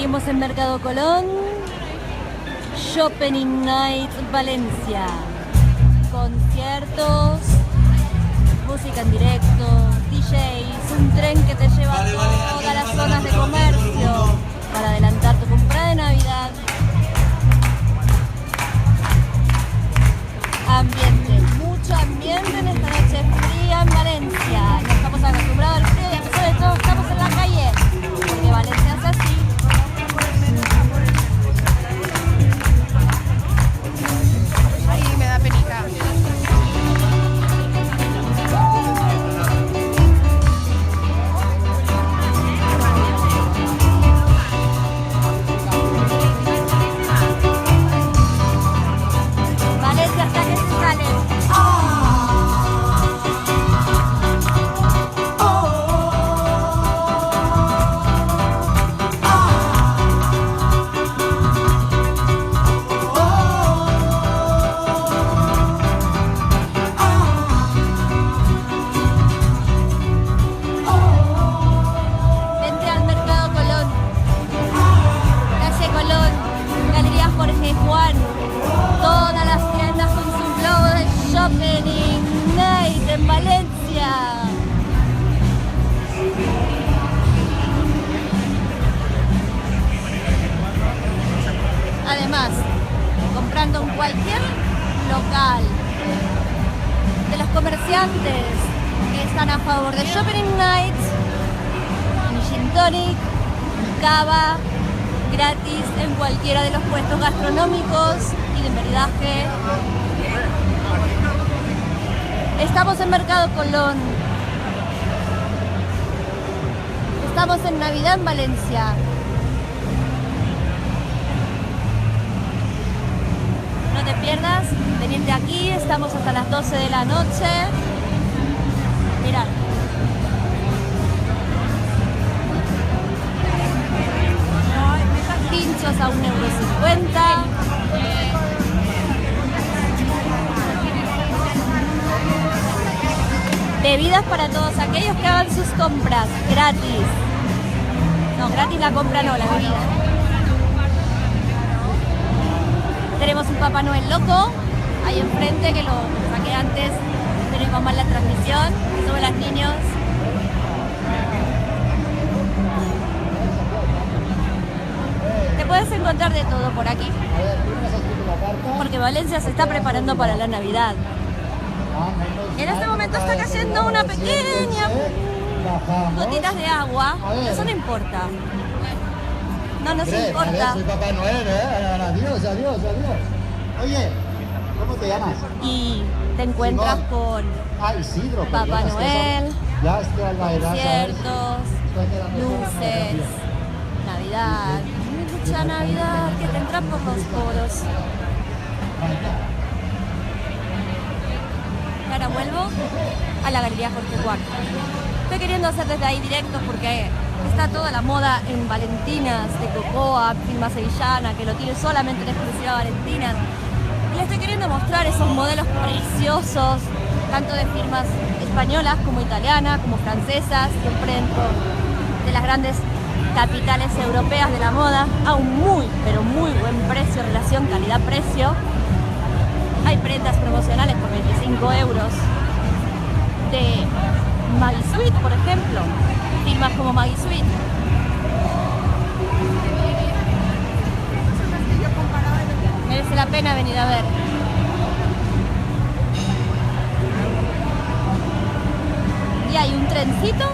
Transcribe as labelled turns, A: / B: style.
A: Seguimos en Mercado Colón, Shopping Night Valencia, conciertos, música en directo, DJs, un tren que te lleva a todas las zonas de comercio para adelantar tu compra de Navidad. Ambiente, mucho ambiente en esta noche fría en Valencia. No estamos acostumbrados al frío y a pesar de todo estamos en la calle, porque Valencia es así.
B: Ay, me da penita.
A: Valencia hasta que se sale. Vente al Mercado Colón, calle Colón, Galería Jorge Juan, todas las tiendas con su globo de Shopping Night en Valencia. Además, comprando en cualquier local de los comerciantes que están a favor de Shopping Night, un gin tonic, cava gratis en cualquiera de los puestos gastronómicos y de maridaje. Estamos en Mercado Colón. Estamos en Navidad en Valencia. No te pierdas, venirte aquí, estamos hasta las 12 de la noche. Mirad. Pinchos a 1,50 €. Bebidas para todos aquellos que hagan sus compras gratis. No, gratis la compra no, la bebida. Tenemos un Papá Noel loco ahí enfrente que lo saqué antes de mi mamá en la transmisión. Sube las niños. Te puedes encontrar de todo por aquí. Porque Valencia se está preparando para la Navidad. En este momento está cayendo una pequeña gotitas de agua. Eso no importa. No nos importa.
C: Soy Papá Noel, Adiós, adiós, adiós. Oye, ¿cómo te llamas?
A: Y te encuentras con
C: Isidro.
A: Papá Noel,
C: Ya estoy al bailar,
A: conciertos, luces, Navidad. Mucha Navidad que te entra por los poros. Y ahora vuelvo a la Galería Jorge Juan. Estoy queriendo hacer desde ahí directos porque está toda la moda en Valentinas, de Cocoa, firma sevillana, que lo tiene solamente en exclusiva Valentinas. Y les estoy queriendo mostrar esos modelos preciosos, tanto de firmas españolas como italianas, como francesas, siempre dentro de las grandes capitales europeas de la moda, a un muy, pero muy buen precio, relación calidad-precio. Hay prendas promocionales por 25 € de Maggie Sweet, por ejemplo, firmas como Maggie Sweet. Merece la pena venir a ver. Y hay un trencito